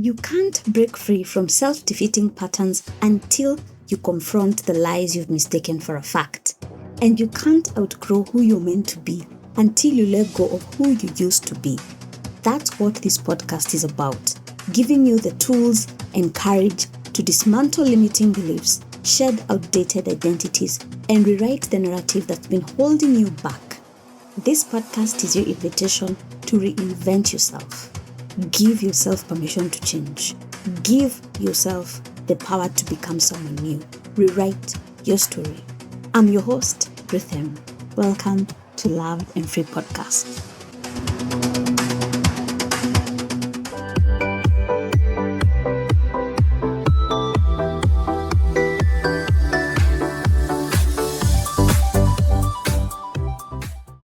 You can't break free from self-defeating patterns until you confront the lies you've mistaken for a fact. And you can't outgrow who you're meant to be until you let go of who you used to be. That's what this podcast is about, giving you the tools and courage to dismantle limiting beliefs, shed outdated identities, and rewrite the narrative that's been holding you back. This podcast is your invitation to reinvent yourself. Give yourself permission to change. Give yourself the power to become someone new. Rewrite your story. I'm your host, Ruth M. Welcome to Loved and Free Podcast.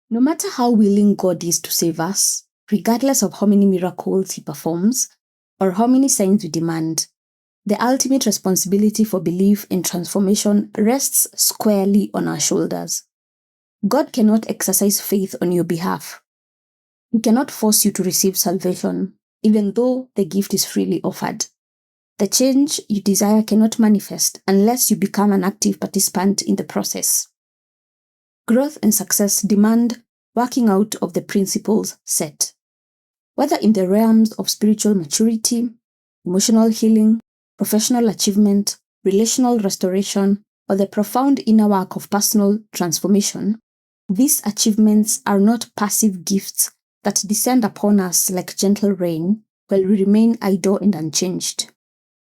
No matter how willing God is to save us, regardless of how many miracles He performs or how many signs we demand, the ultimate responsibility for belief and transformation rests squarely on our shoulders. God cannot exercise faith on your behalf. He cannot force you to receive salvation, even though the gift is freely offered. The change you desire cannot manifest unless you become an active participant in the process. Growth and success demand working out of the principles set. Whether in the realms of spiritual maturity, emotional healing, professional achievement, relational restoration, or the profound inner work of personal transformation, these achievements are not passive gifts that descend upon us like gentle rain while we remain idle and unchanged.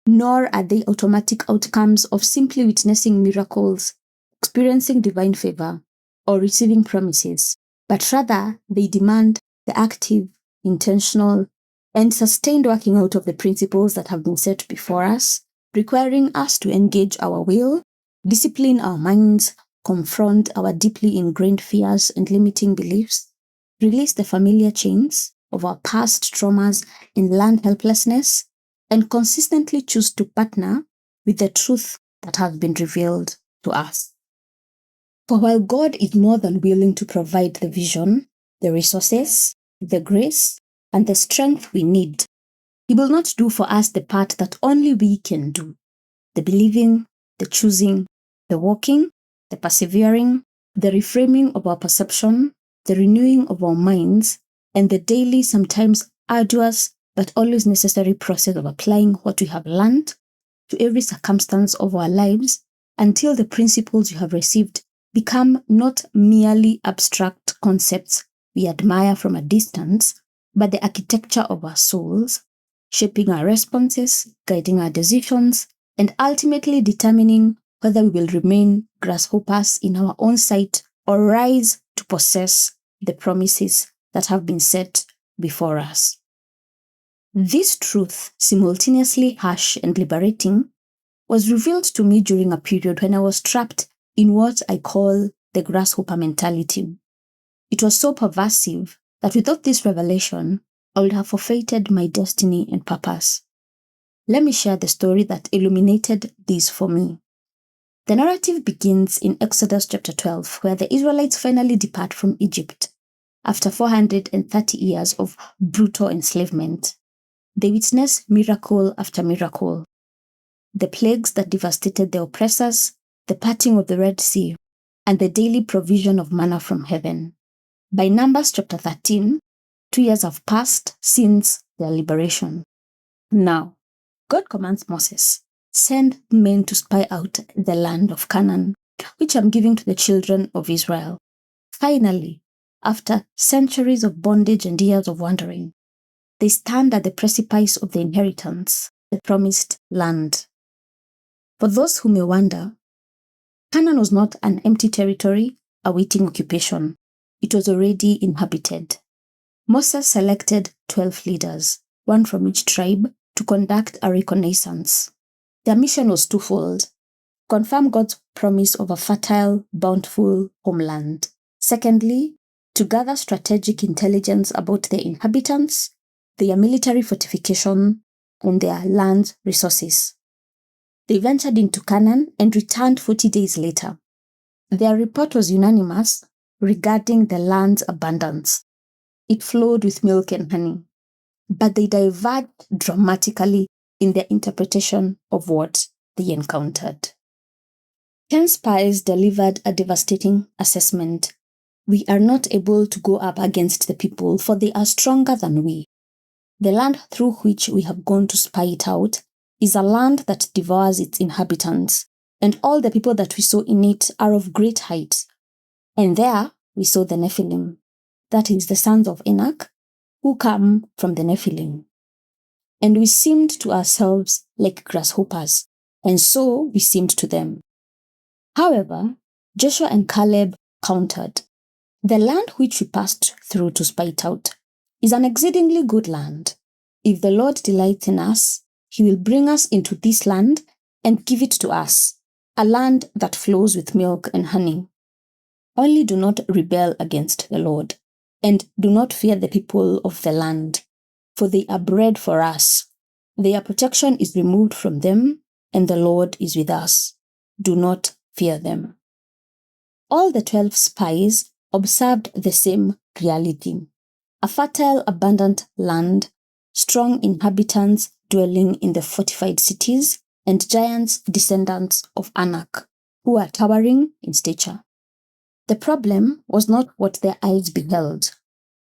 Nor are they automatic outcomes of simply witnessing miracles, experiencing divine favor, or receiving promises, but rather they demand the active, intentional, and sustained working out of the principles that have been set before us, requiring us to engage our will, discipline our minds, confront our deeply ingrained fears and limiting beliefs, release the familiar chains of our past traumas and learned helplessness, and consistently choose to partner with the truth that has been revealed to us. For while God is more than willing to provide the vision, the resources, the grace, and the strength we need, He will not do for us the part that only we can do: the believing, the choosing, the walking, the persevering, the reframing of our perception, the renewing of our minds, and the daily, sometimes arduous, but always necessary process of applying what we have learned to every circumstance of our lives until the principles you have received become not merely abstract concepts we admire from a distance, but the architecture of our souls, shaping our responses, guiding our decisions, and ultimately determining whether we will remain grasshoppers in our own sight or rise to possess the promises that have been set before us. This truth, simultaneously harsh and liberating, was revealed to me during a period when I was trapped in what I call the grasshopper mentality. It was so pervasive that without this revelation, I would have forfeited my destiny and purpose. Let me share the story that illuminated this for me. The narrative begins in Exodus chapter 12, where the Israelites finally depart from Egypt after 430 years of brutal enslavement. They witness miracle after miracle. The plagues that devastated the oppressors, the parting of the Red Sea, and the daily provision of manna from heaven. By Numbers chapter 13, 2 years have passed since their liberation. Now, God commands Moses, "Send men to spy out the land of Canaan, which I'm giving to the children of Israel." Finally, after centuries of bondage and years of wandering, they stand at the precipice of the inheritance, the promised land. For those who may wonder, Canaan was not an empty territory awaiting occupation. It was already inhabited. Moses selected 12 leaders, one from each tribe, to conduct a reconnaissance. Their mission was twofold: confirm God's promise of a fertile, bountiful homeland. Secondly, to gather strategic intelligence about their inhabitants, their military fortification, and their land resources. They ventured into Canaan and returned 40 days later. Their report was unanimous regarding the land's abundance. It flowed with milk and honey. but they diverge dramatically in their interpretation of what they encountered. 10 spies delivered a devastating assessment. We are not able to go up against the people, for they are stronger than we. The land through which we have gone to spy it out is a land that devours its inhabitants, and all the people that we saw in it are of great height. And there we saw the Nephilim, that is, the sons of Enoch, who come from the Nephilim. And we seemed to ourselves like grasshoppers, and so we seemed to them. However, Joshua and Caleb countered. The land which we passed through to spy it out is an exceedingly good land. If the Lord delights in us, he will bring us into this land and give it to us, a land that flows with milk and honey. Only do not rebel against the Lord, and do not fear the people of the land, for they are bread for us. Their protection is removed from them, and the Lord is with us. Do not fear them. All the 12 spies observed the same reality: a fertile, abundant land, strong inhabitants dwelling in the fortified cities, and giants descendants of Anak, who are towering in stature. The problem was not what their eyes beheld.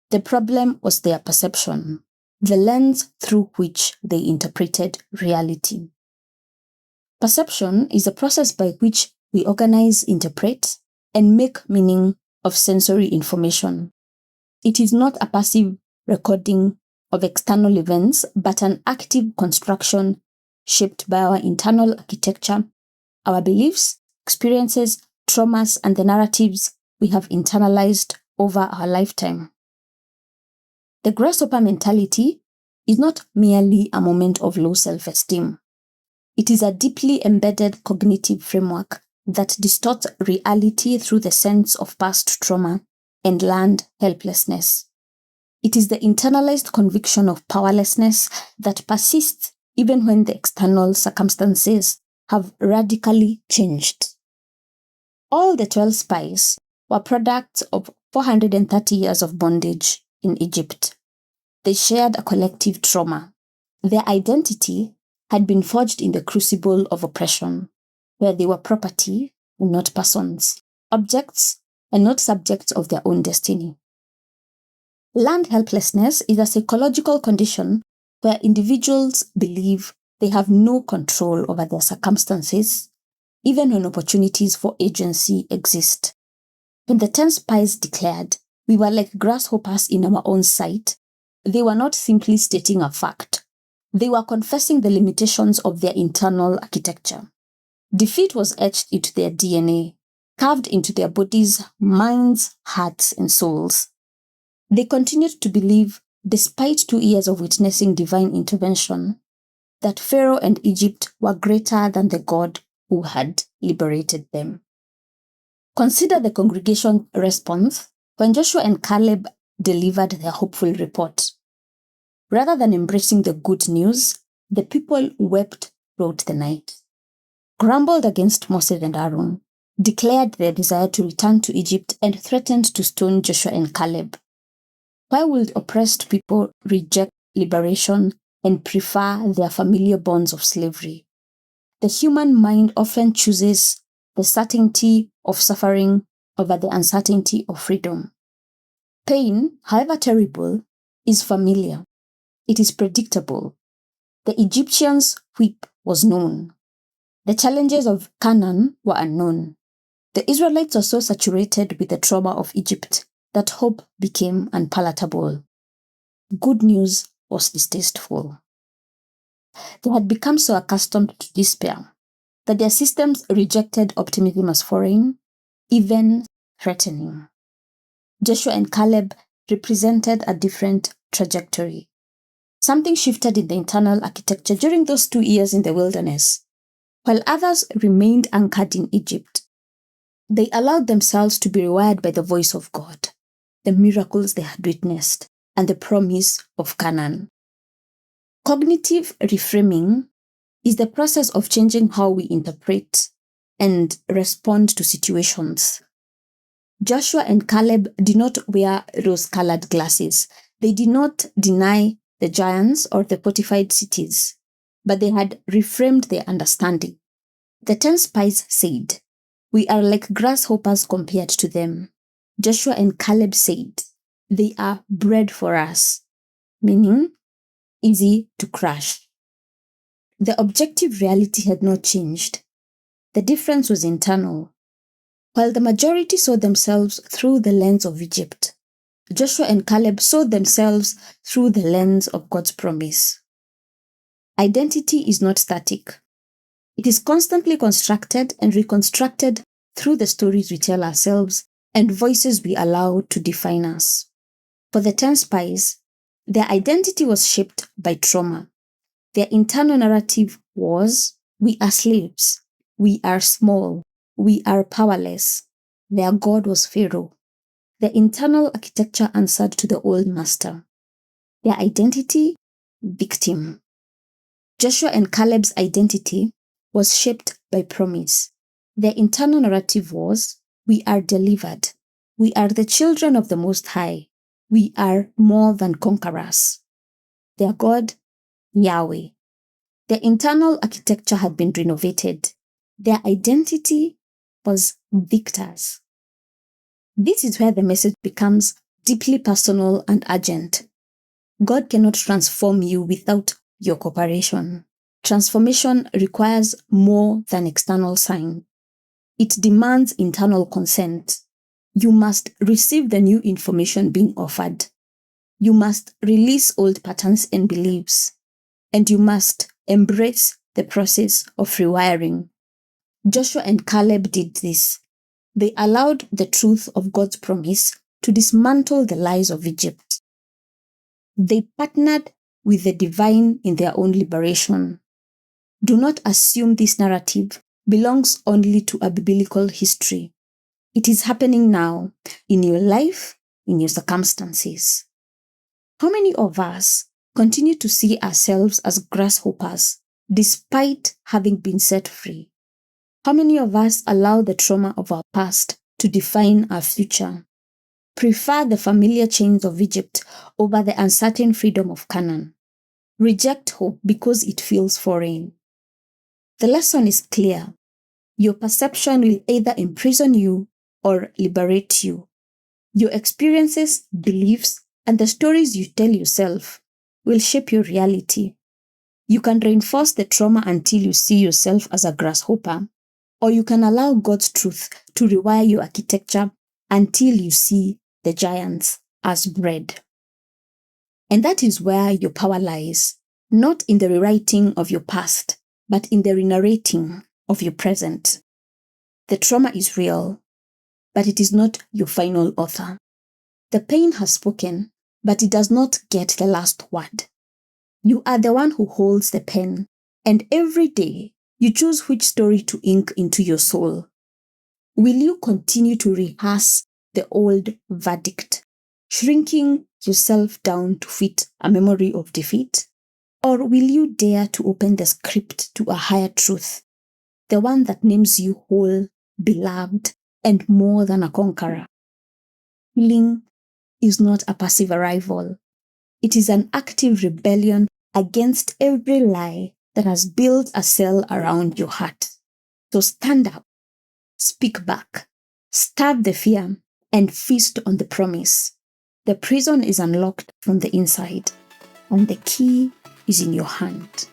The problem was their perception, the lens through which they interpreted reality. Perception is a process by which we organize, interpret, and make meaning of sensory information. It is not a passive recording of external events, but an active construction shaped by our internal architecture, our beliefs, experiences, traumas, and the narratives we have internalized over our lifetime. The grasshopper mentality is not merely a moment of low self-esteem. It is a deeply embedded cognitive framework that distorts reality through the sense of past trauma and learned helplessness. It is the internalized conviction of powerlessness that persists even when the external circumstances have radically changed. All the 12 spies were products of 430 years of bondage in Egypt. They shared a collective trauma. Their identity had been forged in the crucible of oppression, where they were property and not persons, objects and not subjects of their own destiny. Learned helplessness is a psychological condition where individuals believe they have no control over their circumstances, even when opportunities for agency exist. When the 10 spies declared, "We were like grasshoppers in our own sight," they were not simply stating a fact. They were confessing the limitations of their internal architecture. Defeat was etched into their DNA, carved into their bodies, minds, hearts, and souls. They continued to believe, despite 2 years of witnessing divine intervention, that Pharaoh and Egypt were greater than the God who had liberated them. Consider the congregation's response when Joshua and Caleb delivered their hopeful report. Rather than embracing the good news, the people wept throughout the night, grumbled against Moses and Aaron, declared their desire to return to Egypt, and threatened to stone Joshua and Caleb. Why would oppressed people reject liberation and prefer their familiar bonds of slavery? The human mind often chooses the certainty of suffering over the uncertainty of freedom. Pain, however terrible, is familiar. It is predictable. The Egyptians' whip was known. The challenges of Canaan were unknown. The Israelites were so saturated with the trauma of Egypt that hope became unpalatable. Good news was distasteful. They had become so accustomed to despair that their systems rejected optimism as foreign, even threatening. Joshua and Caleb represented a different trajectory. Something shifted in the internal architecture during those 2 years in the wilderness. While others remained anchored in Egypt, they allowed themselves to be rewired by the voice of God, the miracles they had witnessed, and the promise of Canaan. Cognitive reframing is the process of changing how we interpret and respond to situations. Joshua and Caleb did not wear rose-colored glasses. They did not deny the giants, or the fortified cities, but they had reframed their understanding. The 10 spies said, "We are like grasshoppers compared to them." Joshua and Caleb said, "They are bread for us," meaning easy to crush. The objective reality had not changed. The difference was internal. While the majority saw themselves through the lens of Egypt, Joshua and Caleb saw themselves through the lens of God's promise. Identity is not static. It is constantly constructed and reconstructed through the stories we tell ourselves and voices we allow to define us. For the 10 spies, their identity was shaped by trauma. Their internal narrative was, "We are slaves. We are small. We are powerless." Their God was Pharaoh. Their internal architecture answered to the old master. Their identity, victim. Joshua and Caleb's identity was shaped by promise. Their internal narrative was, "We are delivered. We are the children of the Most High. We are more than conquerors." Their God, Yahweh. Their internal architecture had been renovated. Their identity was victors. This is where the message becomes deeply personal and urgent. God cannot transform you without your cooperation. Transformation requires more than external sign. It demands internal consent. You must receive the new information being offered. You must release old patterns and beliefs. And you must embrace the process of rewiring. Joshua and Caleb did this. They allowed the truth of God's promise to dismantle the lies of Egypt. They partnered with the divine in their own liberation. Do not assume this narrative belongs only to a biblical history. It is happening now in your life, in your circumstances. How many of us continue to see ourselves as grasshoppers despite having been set free? How many of us allow the trauma of our past to define our future? Prefer the familiar chains of Egypt over the uncertain freedom of Canaan? Reject hope because it feels foreign? The lesson is clear. Your perception will either imprison you or liberate you. Your experiences, beliefs, and the stories you tell yourself will shape your reality. You can reinforce the trauma until you see yourself as a grasshopper, or you can allow God's truth to rewire your architecture until you see the giants as bread. And that is where your power lies, not in the rewriting of your past, but in the re-narrating of your present. The trauma is real, but it is not your final author. The pain has spoken, but it does not get the last word. You are the one who holds the pen, and every day you choose which story to ink into your soul. Will you continue to rehearse the old verdict, shrinking yourself down to fit a memory of defeat? Or will you dare to open the script to a higher truth, the one that names you whole, beloved, and more than a conqueror? Healing is not a passive arrival. It is an active rebellion against every lie that has built a cell around your heart. So stand up, speak back, stab the fear, and feast on the promise. The prison is unlocked from the inside, and the key is in your hand.